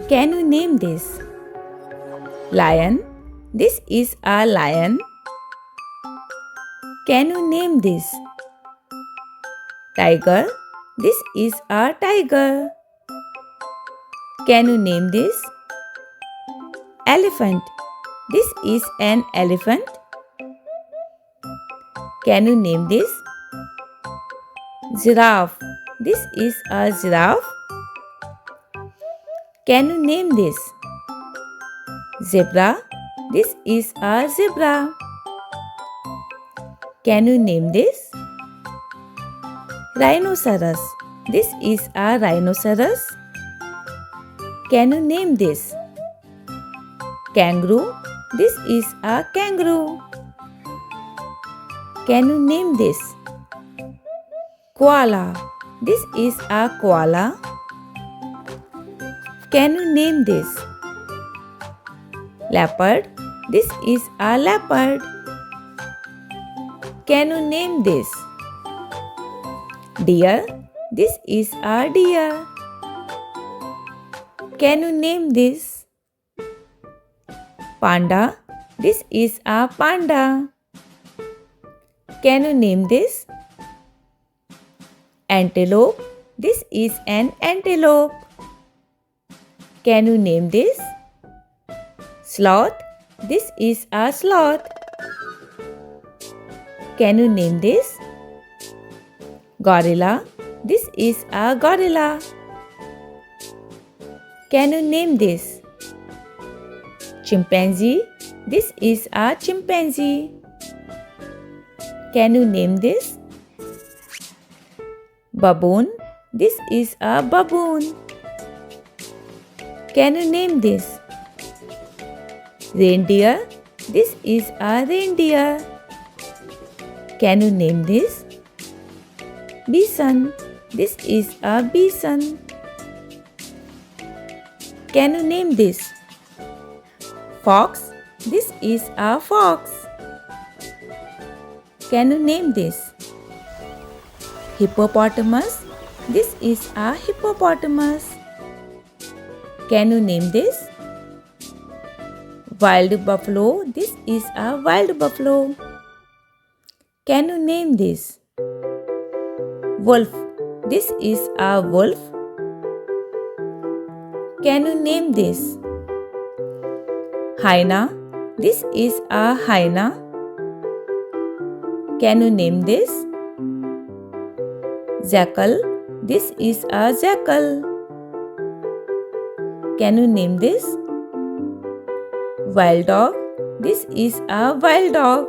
Can you name this? Lion. This is a lion. Can you name this? Tiger. This is a tiger. Can you name this? Elephant. This is an elephant. Can you name this? Giraffe. This is a giraffe. Can you name this? Zebra. This is a zebra. Can you name this? Rhinoceros. This is a rhinoceros. Can you name this? Kangaroo. This is a kangaroo. Can you name this? Koala. This is a koala. Can you name this? Leopard. This is a leopard. Can you name this? Deer. This is a deer. Can you name this? Panda. This is a panda. Can you name this? Antelope. This is an antelope. Can you name this? Sloth. This is a sloth. Can you name this? Gorilla. This is a gorilla. Can you name this? Chimpanzee. This is a chimpanzee. Can you name this? Baboon. This is a baboon. Can you name this? Reindeer. This is a reindeer. Can you name this? Bison. This is a bison. Can you name this? Fox. This is a fox. Can you name this? Hippopotamus. This is a hippopotamus. Can you name this? Wild buffalo. This is a wild buffalo. Can you name this? Wolf. This is a wolf. Can you name this? Hyena. This is a hyena. Can you name this? Jackal. This is a jackal. Can you name this? Wild dog. This is a wild dog.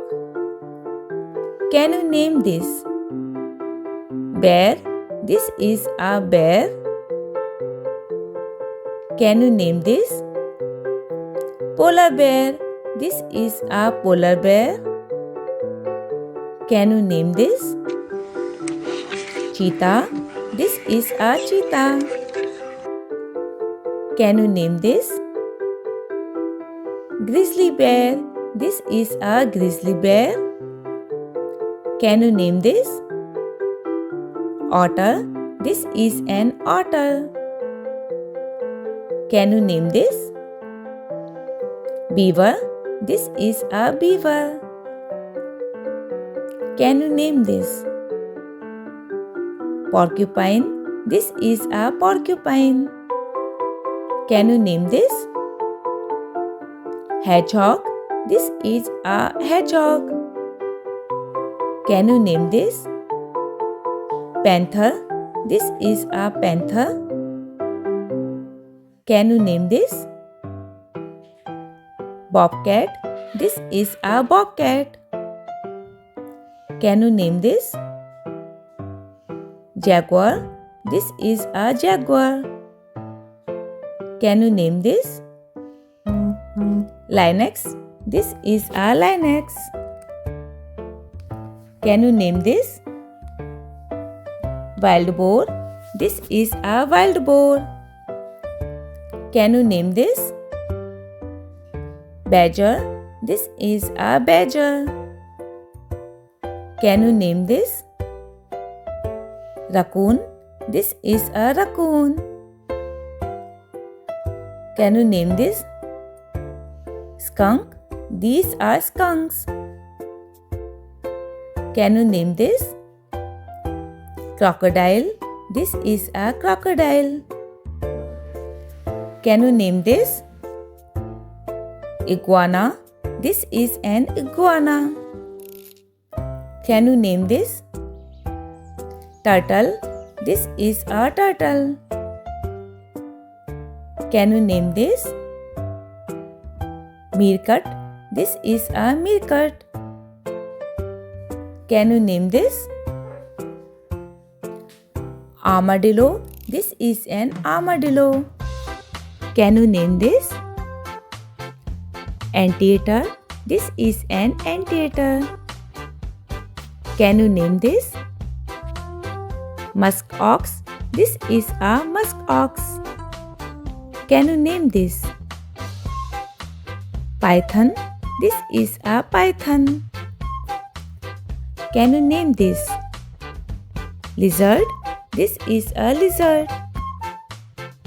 Can you name this? Bear. This is a bear. Can you name this? Polar bear. This is a polar bear. Can you name this? Cheetah. This is a cheetah. Can you name this? Grizzly bear. This is a grizzly bear. Can you name this? Otter. This is an otter. Can you name this? Beaver. This is a beaver. Can you name this? Porcupine. This is a porcupine. Can you name this? Hedgehog. This is a hedgehog. Can you name this? Panther. This is a panther. Can you name this? Bobcat. This is a bobcat. Can you name this? Jaguar. This is a jaguar. Can you name this? Lynx. This is a lynx. Can you name this? Wild boar. This is a wild boar. Can you name this? Badger. This is a badger. Can you name this? Raccoon. This is a raccoon. Can you name this? Skunk. These are skunks. Can you name this? Crocodile. This is a crocodile. Can you name this? Iguana. This is an iguana. Can you name this? Turtle. This is a turtle. Can you name this? Meerkat. This is a meerkat. Can you name this? Armadillo. This is an armadillo. Can you name this? Anteater. This is an anteater. Can you name this? Musk ox. This is a musk ox. Can you name this? Python. This is a python. Can you name this? Lizard. This is a lizard.